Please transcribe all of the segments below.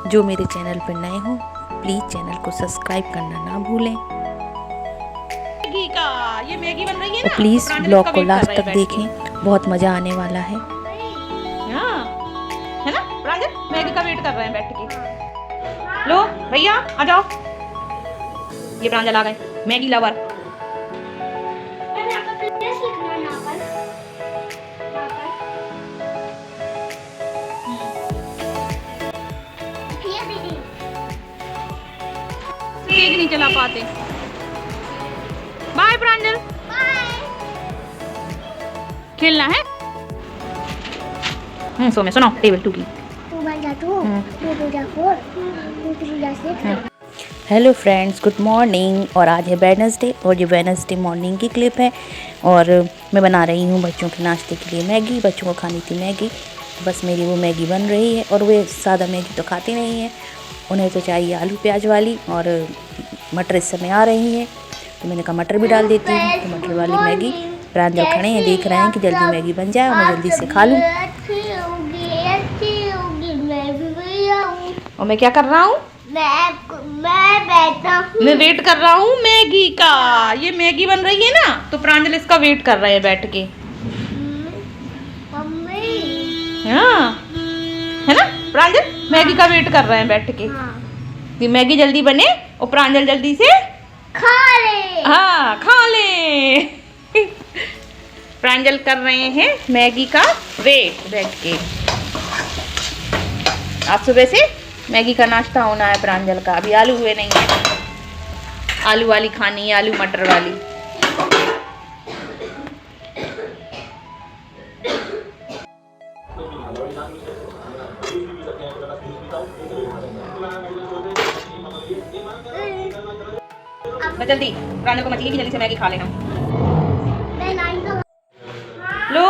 जो मेरे चैनल पर नए हो प्लीज़ चैनल को सब्सक्राइब करना ना भूलें मैगी का ये मैगी बन रही है ना, और प्लीज़ तो ब्लॉग को वेट लास्ट कर रहे तक हैं देखें, बहुत मज़ा आने वाला है। हाँ है ना प्रांजल, मैगी का वेट कर रहे हैं बैठ के। लो भैया आ जाओ, ये प्रांजल आ गए मैगी लवर। तेज नहीं चला पाते। बाय प्रांजल, खेलना है। सो में सुनो टेबल 2 की। Hello friends, good morning. और आज है वेडनेसडे और ये वेडनेसडे मॉर्निंग की क्लिप है। और मैं बना रही हूँ बच्चों के नाश्ते के लिए मैगी। बच्चों को खानी थी मैगी, बस मेरी वो मैगी बन रही है। और वे सादा मैगी तो खाते नहीं हैं, उन्हें तो चाहिए आलू प्याज वाली। और मटर इस समय आ रही हैं तो मैंने कहा मटर भी डाल देती हूँ। तो मटर वाली मैगी, प्रांजल खड़े हैं देख रहे हैं कि जल्दी मैगी बन जाए और मैं जल्दी से खा लूँ। और मैं क्या कर रहा हूँ, मैं बैठा हूँ, मैं वेट कर रहा हूँ मैगी का। ये मैगी बन रही है ना, तो प्रांजल इसका वेट कर रहे हैं बैठ के। हाँ है ना प्रांजल, मैगी का वेट कर रहे हैं बैठ के। कि मैगी जल्दी बने और प्रांजल जल्दी से खा ले। हाँ खा ले। प्रांजल कर रहे हैं मैगी का वेट बैठ के। आज सुबह से मैगी का नाश्ता होना है प्रांजल का। अभी आलू हुए नहीं है, आलू वाली खानी है, आलू मटर वाली। जल्दी प्रांजल को मछली की जल्दी से मैगी खा लेना। लो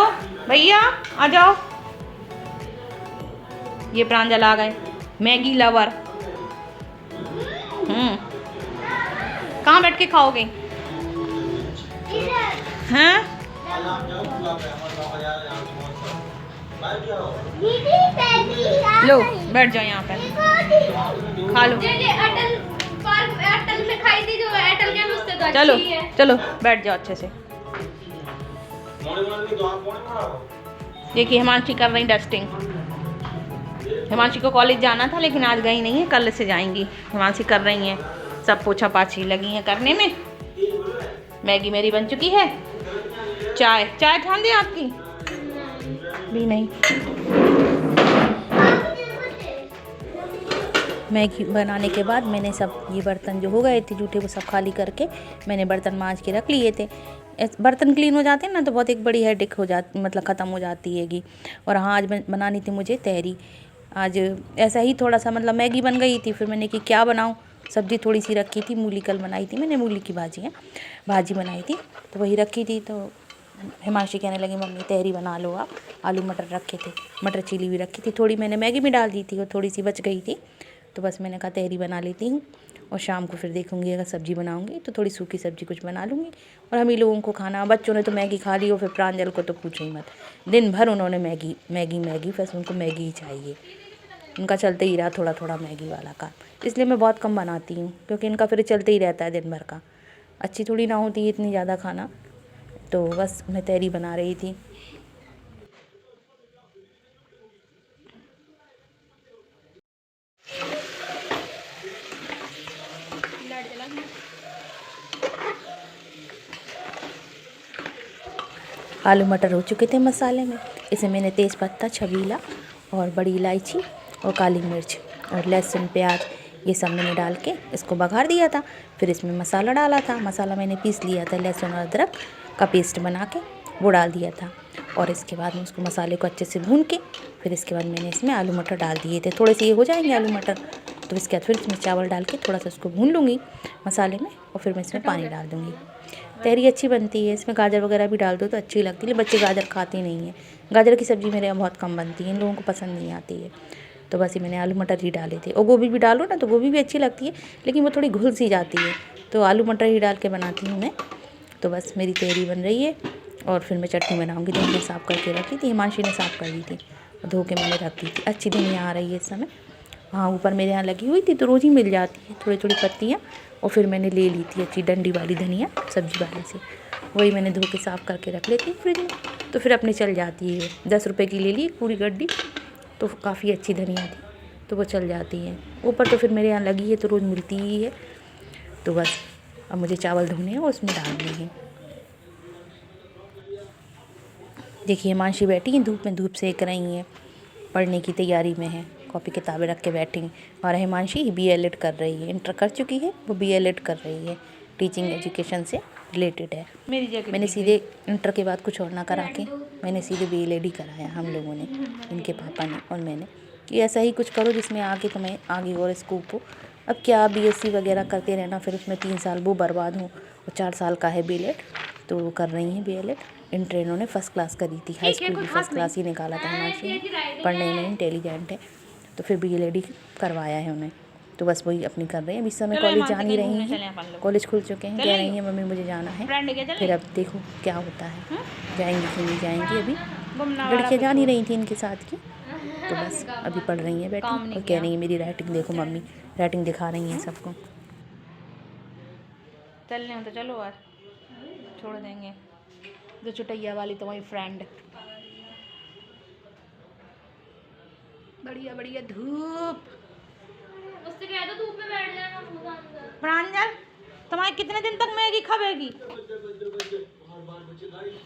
भैया आ जाओ, ये प्रांजल आ गए मैगी लवर। कहाँ बैठ के खाओगे? हैं? लो बैठ जाओ यहाँ पर, खा लो। चलो चलो बैठ जाओ अच्छे से। देखिए हिमांशी कर रही डस्टिंग। हिमांशी को कॉलेज जाना था लेकिन आज गई नहीं है, कल से जाएंगी। हिमांशी कर रही हैं सब, पोछा पाछी लगी हैं करने में। मैगी मेरी बन चुकी है। चाय चाय ठान दी आपकी भी नहीं। मैगी बनाने के बाद मैंने सब ये बर्तन जो हो गए थे जूठे वो सब खाली करके मैंने बर्तन मांज के रख लिए थे। बर्तन क्लीन हो जाते हैं ना तो बहुत एक बड़ी हेडेक हो जाती, मतलब ख़त्म हो जाती हैगी। और हाँ आज बनानी थी मुझे तहरी। आज ऐसा ही थोड़ा सा, मतलब मैगी बन गई थी, फिर मैंने कि क्या बनाऊँ। सब्ज़ी थोड़ी सी रखी थी, मूली कल बनाई थी मैंने, मूली की भाजी बनाई थी तो वही रखी थी। तो हिमांशी कहने लगी मम्मी तहरी बना लो आप। आलू मटर रखे थे, मटर चिली भी रखी थी, थोड़ी मैंने मैगी में डाल दी थी और थोड़ी सी बच गई थी। तो बस मैंने कहा तहरी बना लेती हूँ और शाम को फिर देखूँगी अगर सब्ज़ी बनाऊँगी तो थोड़ी सूखी सब्ज़ी कुछ बना लूँगी। और हम ही लोगों को खाना, बच्चों ने तो मैगी खा ली और फिर प्रांजल को तो पूछो ही मत, दिन भर उन्होंने मैगी मैगी मैगी, बस उनको मैगी ही चाहिए। उनका चलते ही रहा थोड़ा थोड़ा मैगी वाला काम, इसलिए मैं बहुत कम बनाती हूँ क्योंकि इनका फिर चलते ही रहता है दिन भर का। अच्छी थोड़ी ना होती है इतनी ज़्यादा खाना। तो बस मैं तहरी बना रही थी। आलू मटर हो चुके थे मसाले में। इसे मैंने तेज़ पत्ता, छबीला और बड़ी इलायची और काली मिर्च और लहसुन प्याज ये सब मैंने डाल के इसको बघार दिया था। फिर इसमें मसाला डाला था, मसाला मैंने पीस लिया था, लहसुन और अदरक का पेस्ट बना के वो डाल दिया था। और इसके बाद में उसको मसाले को अच्छे से भून के फिर इसके बाद मैंने इसमें आलू मटर डाल दिए थे। थोड़े से ये हो जाएंगे आलू मटर तो इसके बाद फिर इसमें चावल डाल के थोड़ा सा उसको भून लूँगी मसाले में और फिर मैं इसमें पानी डाल दूँगी। तहरी अच्छी बनती है, इसमें गाजर वगैरह भी डाल दो तो अच्छी लगती है। बच्चे गाजर खाते नहीं हैं, गाजर की सब्ज़ी मेरे यहाँ बहुत कम बनती है, इन लोगों को पसंद नहीं आती है। तो बस ये मैंने आलू मटर ही डाले थे। और गोभी भी डालो ना तो गोभी भी अच्छी लगती है लेकिन वो थोड़ी घुल सी जाती है, तो आलू मटर ही डाल के बनाती हूँ मैं। तो बस मेरी तहरी बन रही है और फिर मैं चटनी बनाऊँगी। तो मैंने साफ़ करके रखी थी, हिमांशी ने साफ़ कर दी थी, धो के मैंने रख दी थी। अच्छी धनिया आ रही है इस समय हाँ ऊपर मेरे यहाँ लगी हुई थी तो रोज़ ही मिल जाती है थोड़ी थोड़ी पत्तियाँ। और फिर मैंने ले ली थी अच्छी डंडी वाली धनिया सब्जी वाले से, वही मैंने धो के साफ़ करके रख लेती हूँ फ्रिज में, तो फिर अपने चल जाती है। 10 रुपए की ले ली पूरी गड्डी, तो काफ़ी अच्छी धनिया थी तो वो चल जाती है। ऊपर तो फिर मेरे यहाँ लगी है तो रोज़ मिलती ही है। तो बस अब मुझे चावल धोने हैं और उसमें डालने हैं। देखिए हिमांशी बैठी हैं धूप में, धूप सेक रही हैं, पढ़ने की तैयारी में है, कॉपी किताबें रख के बैठी हैं। और हिमांशी BLED कर रही है, इंटर कर चुकी है, वो BLED कर रही है, टीचिंग एजुकेशन से रिलेटेड है। मेरी जगह मैंने सीधे इंटर के बाद कुछ और ना करा के मैंने सीधे BLED ही कराया हम लोगों ने, इनके पापा ने और मैंने, कि ऐसा ही कुछ करो जिसमें आगे तुम्हें आगे और स्कोप हो। अब क्या BSc वगैरह करते रहना, फिर उसमें 3 साल वो बर्बाद हो, और 4 साल का है BLED, तो वो कर रही हैं BLED। इंटर इन्होंने फर्स्ट क्लास करी थी, हाई स्कूल भी फर्स्ट क्लास ही निकाला था हिमांशी ने, पढ़ने में इंटेलिजेंट है, तो फिर BLED करवाया है उन्हें। तो बस वही अपनी कर रहे हैं। अभी इस समय कॉलेज जा नहीं रही हैं, कॉलेज खुल चुके हैं, कह रही हैं मम्मी मुझे जाना है। फिर अब देखो क्या होता है, जाएंगी कि नहीं जाएंगी। अभी लड़कियाँ जा नहीं रही थी इनके साथ की, तो बस अभी पढ़ रही हैं बैठी और कह रही हैं मेरी राइटिंग देखो मम्मी, राइटिंग दिखा रही हैं सबको। चलने हो तो चलो यार, छोड़ देंगे। जो चुटैया वाली तुम्हारी फ्रेंड, बढ़िया बढ़िया धूप, उससे कह दो धूप में बैठ जाना। प्रांजल तुम्हारे कितने दिन तक मैगी खाएगी?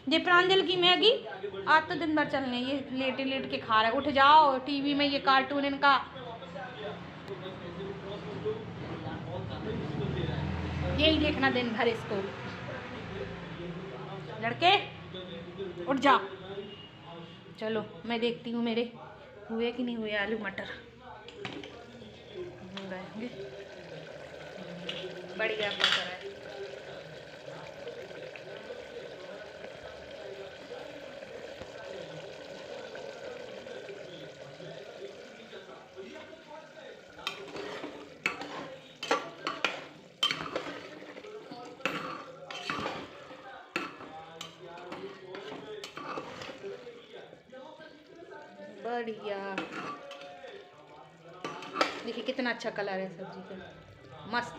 ये प्रांजल की मैगी आज तो दिन भर चलने, ये लेट लेट के खा रहा है। उठ जाओ, टीवी में ये कार्टून इनका, यही देखना दिन भर इसको। लड़के उठ जाओ, चलो मैं देखती हूँ मेरे हुए कि नहीं हुए आलू मटर। बढ़िया मटर है। बढ़िया, देखिए कितना अच्छा कलर है सब्जी का, मस्त।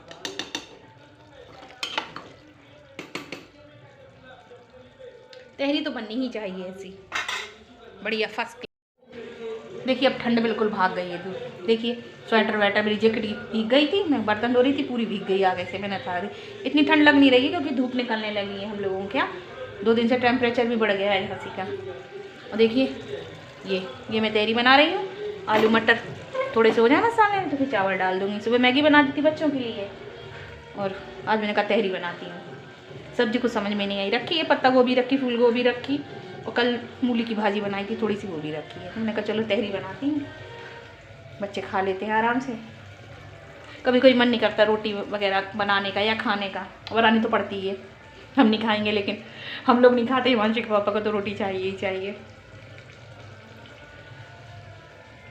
तहरी तो बननी ही चाहिए ऐसी, बढ़िया फर्स्ट। देखिए अब ठंड बिल्कुल भाग गई है। दूध देखिए, स्वेटर वेटर मेरी जैकेट भीग गई थी, मैं बर्तन धो रही थी पूरी भीग गई आगे से, मैंने उतार दी। इतनी ठंड लग नहीं रही है क्योंकि धूप निकलने लगी है हम लोगों के यहाँ। 2 दिन से टेम्परेचर भी बढ़ गया है हंसी का। और देखिए ये मैं तहरी बना रही हूँ, आलू मटर थोड़े से हो जाए ना सामने तो फिर चावल डाल दूँगी। सुबह मैगी बना दी थी बच्चों के लिए, और आज मैंने कहा तहरी बनाती हूँ। सब्जी कुछ समझ में नहीं आई, रखी है पत्ता गोभी रखी, फूल गोभी रखी, और कल मूली की भाजी बनाई थी, थोड़ी सी वो भी रखी है। मैंने कहा चलो तहरी बनाती हूँ, बच्चे खा लेते हैं आराम से। कभी कोई मन नहीं करता रोटी वगैरह बनाने का या खाने का, बनानी तो पड़ती है। हम नहीं खाएंगे लेकिन हम लोग नहीं खाते, हिमांशु के पापा को तो रोटी चाहिए ही चाहिए।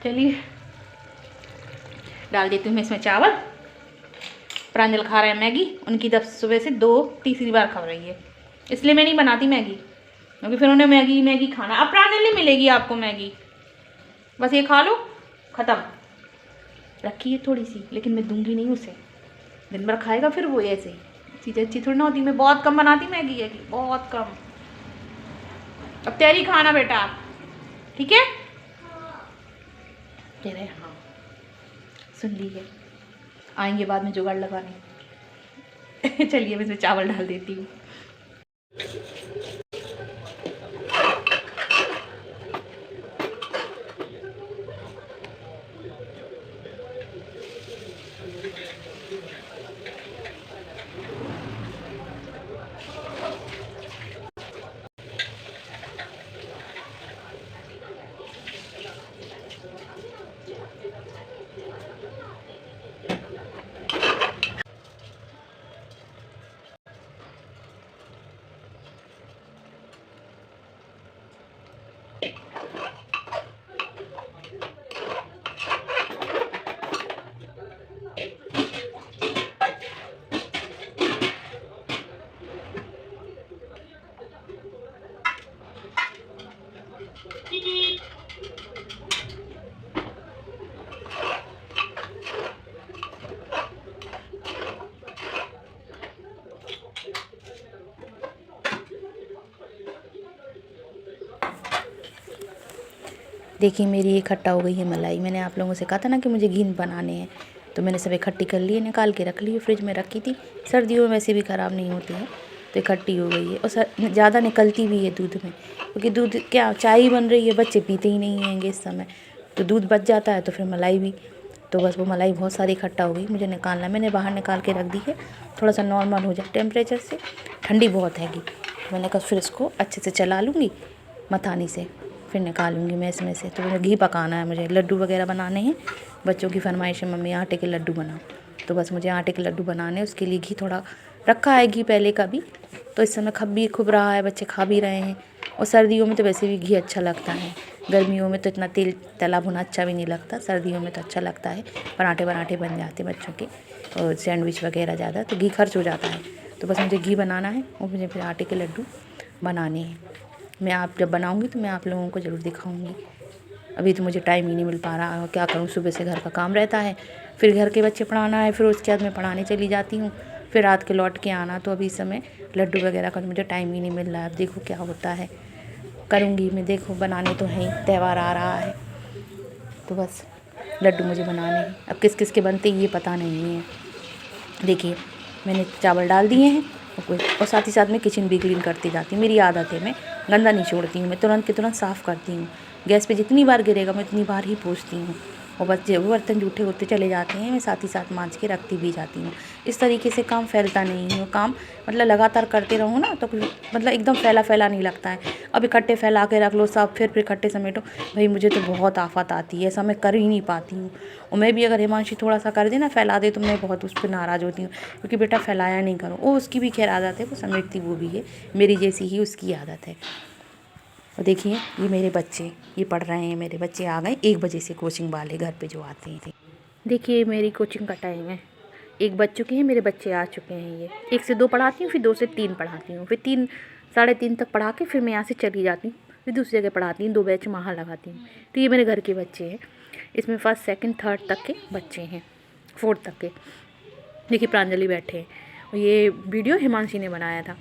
चलिए डाल देती हूँ मैं इसमें चावल। प्रांजल खा रहे हैं मैगी, उनकी तब सुबह से 2 तीसरी बार खा रही है, इसलिए मैं नहीं बनाती मैगी, क्योंकि फिर उन्हें मैगी खाना। अब प्रांजल नहीं मिलेगी आपको मैगी, बस ये खा लो ख़त्म। रखी है थोड़ी सी, लेकिन मैं दूंगी नहीं उसे, दिन भर खाएगा फिर वो ऐसे ही। चीज़ें अच्छी थोड़ी ना होती, मैं बहुत कम बनाती मैगी है, बहुत कम। अब तेरी खाना बेटा, ठीक है? कह रहे हाँ, सुन ली है, आएंगे बाद में जुगाड़ लगाने। चलिए मैं इसमें चावल डाल देती हूँ। देखिए मेरी इकट्ठा हो गई है मलाई। मैंने आप लोगों से कहा था ना कि मुझे घी बनाने हैं, तो मैंने सब इकट्ठी कर ली है, निकाल के रख ली है, फ्रिज में रखी थी। सर्दियों में वैसे भी ख़राब नहीं होती है, तो इकट्ठी हो गई है। और ज़्यादा निकलती भी है दूध में, क्योंकि दूध क्या चाय ही बन रही है, बच्चे पीते ही नहीं हैंगे इस समय, तो दूध बच जाता है, तो फिर मलाई भी, तो बस वो मलाई बहुत सारी इकट्ठा हो गई, मुझे निकालना। मैंने बाहर निकाल के रख दी है, थोड़ा सा नॉर्मल हो जाए टेम्परेचर से, ठंडी बहुत हैगी। मैंने कहा फिर इसको अच्छे से चला लूँगी मथानी से, फिर निकालूंगी मैं इसमें से। तो मुझे घी पकाना है, मुझे लड्डू वगैरह बनाने हैं। बच्चों की फरमाइश है मम्मी आटे के लड्डू बनाओ, तो बस मुझे आटे के लड्डू बनाने हैं। उसके लिए घी थोड़ा रखा है, घी पहले का भी, तो इस समय खब भी खूब रहा है, बच्चे खा भी रहे हैं। और सर्दियों में तो वैसे भी घी अच्छा लगता है, गर्मियों में तो इतना तेल तला भुना अच्छा भी नहीं लगता, सर्दियों में तो अच्छा लगता है। पराठे वराठे बन जाते बच्चों के, और सैंडविच वगैरह ज़्यादा, तो घी खर्च हो जाता है। तो बस मुझे घी बनाना है और मुझे फिर आटे के लड्डू बनाने हैं। मैं आप जब बनाऊंगी तो मैं आप लोगों को ज़रूर दिखाऊंगी। अभी तो मुझे टाइम ही नहीं मिल पा रहा, क्या करूं, सुबह से घर का काम रहता है, फिर घर के बच्चे पढ़ाना है, फिर उसके बाद मैं पढ़ाने चली जाती हूँ, फिर रात के लौट के आना, तो अभी इस समय लड्डू वगैरह का मुझे टाइम ही नहीं मिल रहा है। अब देखो क्या होता है, करूँगी मैं, देखो बनाने तो हैं ही, त्यौहार आ रहा है, तो बस लड्डू मुझे बनाने हैं। अब किस किस के बनते ये पता नहीं है। देखिए मैंने चावल डाल दिए हैं, और साथ ही साथ में किचन भी क्लीन करती जाती हूँ। मेरी आदत है, मैं गंदा नहीं छोड़ती हूँ, मैं तुरंत के तुरंत साफ़ करती हूँ। गैस पे जितनी बार गिरेगा मैं उतनी बार ही पोंछती हूँ, और बस वो बर्तन जूठे होते चले जाते हैं, मैं साथ ही साथ मांज के रखती भी जाती हूँ। इस तरीके से काम फैलता नहीं है, काम मतलब लगातार करते रहो ना, तो मतलब एकदम फैला फैला नहीं लगता है। अब इकट्ठे फैला के रख लो सब, फिर इकट्ठे समेटो, भाई मुझे तो बहुत आफत आती है, ऐसा मैं कर ही नहीं पाती हूँ। और मैं भी अगर हिमांशी थोड़ा सा कर दे ना, फैला दे, तो मैं बहुत उस पर नाराज़ होती हूँ, क्योंकि बेटा फैलाया नहीं करो। वो उसकी भी खैर आदत है, वो समेटती वो भी है, मेरी जैसी ही उसकी आदत है। और देखिए ये मेरे बच्चे, ये पढ़ रहे हैं, मेरे बच्चे आ गए 1 बजे से कोचिंग वाले घर पे जो आते हैं। देखिए मेरी कोचिंग का टाइम है, 1 बज चुके हैं, मेरे बच्चे आ चुके हैं। ये 1 से 2 पढ़ाती हूँ, फिर 2 से 3 पढ़ाती हूँ, फिर 3 साढ़े 3 तक पढ़ा के फिर मैं यहाँ से चली जाती हूँ, फिर दूसरी जगह पढ़ाती हूँ, 2 बैच वहाँ लगाती हूँ। तो ये मेरे घर के बच्चे हैं, इसमें 1st 2nd 3rd तक के बच्चे हैं, 4th तक के। देखिए प्रांजलि बैठे हैं, और ये वीडियो हिमांशी ने बनाया था।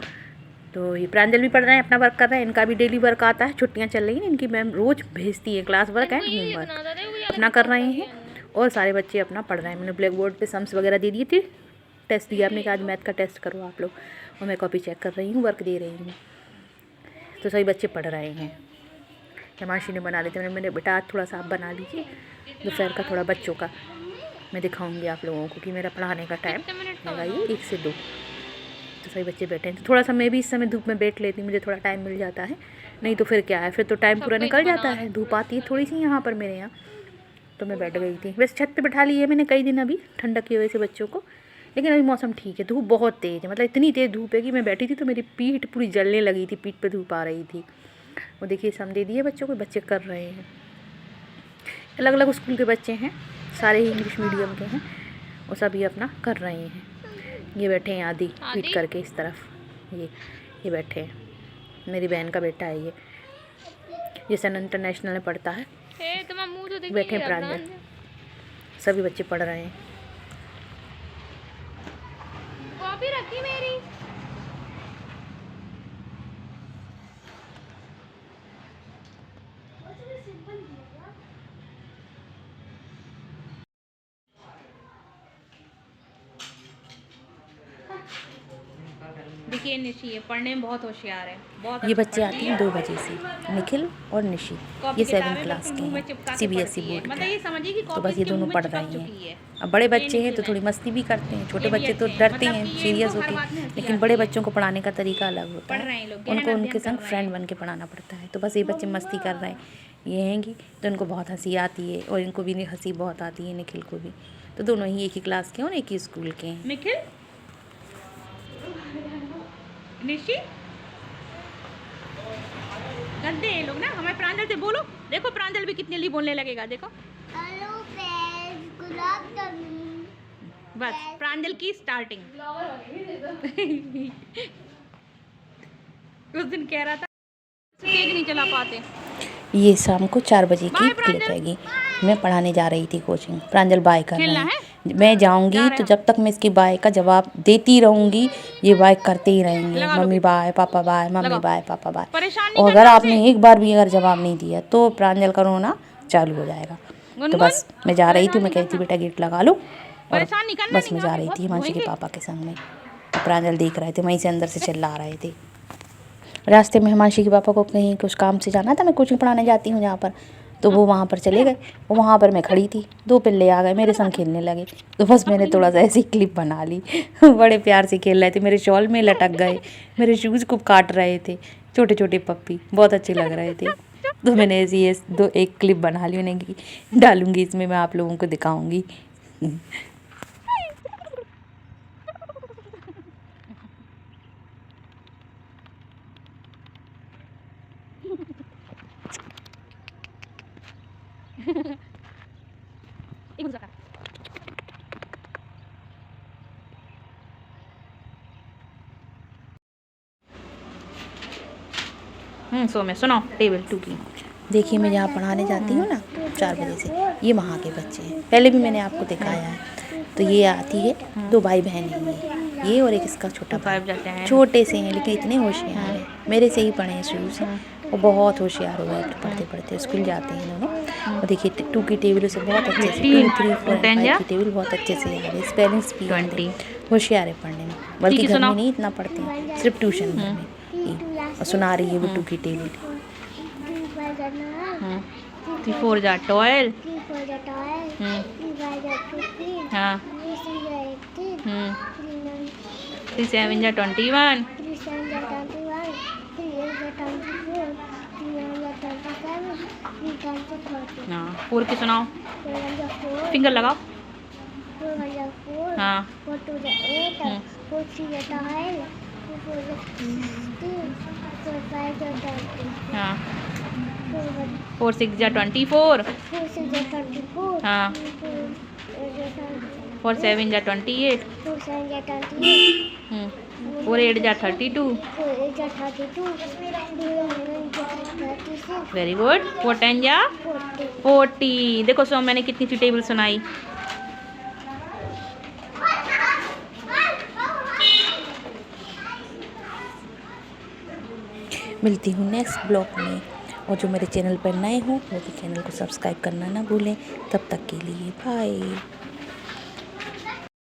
तो ये प्रांजल भी पढ़ रहे हैं, अपना वर्क कर रहे हैं, इनका भी डेली वर्क आता है। छुट्टियां चल रही हैं, इनकी मैम रोज़ भेजती है क्लास वर्क एंड होमवर्क, अपना कर रहे हैं, और सारे बच्चे अपना पढ़ रहे हैं। मैंने ब्लैक बोर्ड पे सम्स वगैरह दे दिए थे, टेस्ट दिया आपने, कहा आज मैथ का टेस्ट करो आप लोग, और मैं कॉपी चेक कर रही हूँ, वर्क दे रही हूँ। तो सभी बच्चे पढ़ रहे हैं। हिमांशी ने बना लेते, मैंने बेटा आज थोड़ा सा आप बना लीजिए, दोपहर का थोड़ा बच्चों का मैं दिखाऊँगी आप लोगों को कि मेरा पढ़ाने का टाइम होगा ये 1 से 2। तो सभी बच्चे बैठे हैं, तो थोड़ा सा मैं भी इस समय धूप में बैठ लेती हूँ, मुझे थोड़ा टाइम मिल जाता है, नहीं तो फिर क्या है, फिर तो टाइम पूरा निकल जाता है। धूप आती है थोड़ी सी यहाँ पर मेरे यहाँ, तो मैं बैठ गई थी। वैसे छत पे बैठा ली है मैंने कई दिन अभी, ठंडक की वजह से बच्चों को, लेकिन अभी मौसम ठीक है। धूप बहुत तेज़ है, मतलब इतनी तेज़ धूप है कि मैं बैठी थी तो मेरी पीठ पूरी जलने लगी थी, पीठ पर धूप आ रही थी। वो देखिए सम दे दिए बच्चों को, बच्चे कर रहे हैं। अलग अलग स्कूल के बच्चे हैं, सारे ही इंग्लिश मीडियम के हैं, और सभी अपना कर रहे हैं। ये बैठे हैं आदि पीट करके इस तरफ, ये बैठे हैं, मेरी बहन का बेटा है ये सन इंटरनेशनल में पढ़ता है। बैठे हैं प्रांजल, सभी बच्चे पढ़ रहे हैं। कॉपी रखी मेरी। देखिए निशी ये पढ़ने में बहुत होशियार है, बहुत ये बच्चे आते हैं 2 बजे से, निखिल और निशी, ये 7th क्लास के हैं, CBSE बोर्ड के। मतलब ये समझिए कि तो बस ये दोनों पढ़ रहे हैं। अब बड़े बच्चे हैं तो थोड़ी मस्ती भी करते हैं, छोटे बच्चे तो डरते हैं सीरियस होके, लेकिन बड़े बच्चों को पढ़ाने का तरीका अलग होता है, उनको उनके संग फ्रेंड बन के पढ़ाना पड़ता है। तो बस ये बच्चे मस्ती कर रहे हैं, ये हैंगी, तो उनको बहुत हंसी आती है, और इनको भी हंसी बहुत आती है, निखिल को भी। तो दोनों ही एक ही क्लास के हैं और एक ही स्कूल के हैं। निखिल निशी गंदे ये लोग ना, हमें प्रांजल से बोलो, देखो प्रांजल भी कितनी जल्दी बोलने लगेगा, देखो। Hello friends, gulab jamun. बस प्रांजल की स्टार्टिंग। उस दिन कह रहा था केक नहीं चला पाते। ये शाम को 4 बजे की क्लिप हैगी, मैं पढ़ाने जा रही थी कोचिंग। प्रांजल बाय कर रहे हैं, मैं जाऊंगी तो जब तक मैं इसकी बाय का जवाब देती रहूंगी, ये बाय करते ही रहेंगे, मम्मी बाय पापा बाय, मम्मी बाय पापा बाय। और अगर आपने एक बार भी अगर जवाब नहीं दिया तो प्रांजल का रोना चालू हो जाएगा। तो बस मैं जा रही थी, मैं कही थी बेटा गेट लगा लो, और परेशान नहीं करना, बस मैं जा रही थी हिमांशु के पापा के संग में। प्रांजल देख रहे थे, वहीं से अंदर से चिल्ला रहे थे। रास्ते में हिमांशु के पापा को कहीं कुछ काम से जाना था, मैं कोचिंग पढ़ाने जाती हूँ जहाँ पर, तो वो वहाँ पर चले गए। वो वहाँ पर मैं खड़ी थी, 2 पिल्ले आ गए मेरे संग खेलने लगे, तो बस मैंने थोड़ा सा ऐसी क्लिप बना ली। बड़े प्यार से खेल रहे थे, मेरे शॉल में लटक गए, मेरे शूज़ को काट रहे थे, छोटे छोटे पप्पी बहुत अच्छे लग रहे थे। तो मैंने ऐसी एक क्लिप बना ली, उन्हें कि डालूंगी इसमें, मैं आप लोगों को दिखाऊंगी। सो मैं सुनाओ टेबल 2 की। देखिए मैं जहाँ पढ़ाने जाती हूँ ना 4 बजे से, ये वहाँ के बच्चे हैं, पहले भी मैंने आपको दिखाया है। तो ये आती है, 2 भाई बहन हैं ये और एक इसका छोटा भाई। 5 जाते हैं। छोटे से हैं लेकिन इतने होशियार हैं, मेरे से ही पढ़े हैं शुरू से, और बहुत होशियार हो गए पढ़ते पढ़ते, स्कूल जाते हैं दोनों। और देखिए 2 की टेबल से बहुत अच्छे से, 2, 3, 4 और 5 की टेबल बहुत अच्छे से याद है, स्पेलिंग्स भी याद है, होशियार है पढ़ने में। बल्कि घर में नहीं इतना पढ़ते हैं, सिर्फ ट्यूशन में ही। और सुना रही है वो 2 की टेबल। 3 4 जा 12। 3 4 जा 12, 3 5 जा 15, हाँ 3 6 जा 18, 3 7 जा 21। 3 7 जा 21, 3 8 जा 24, 3 9 जा 27, 3 10 जा 30, हाँ 4 की सुनाओ, 4 1 जा 4, फिंगर लगाओ। 4 1 जा 4, हाँ 4 2 जा 8, 4 3 जा 12, 4 4 जा 16, 4 5 जा 20, हाँ 4 4 6 जा 24। 6 जा 24, हाँ 4 7 जा 28। 4 7 जा 28, 4 8 जा 32। 4 8 जा 32, 4 9 जा 36, वेरी गुड। 4 10 जा 40, 40। देखो सो मैंने कितनी सी टेबल सुनाई। मिलती हूँ नेक्स्ट ब्लॉग में, और जो मेरे चैनल पर नए हो वो भी चैनल को सब्सक्राइब करना ना भूलें। तब तक के लिए बाय।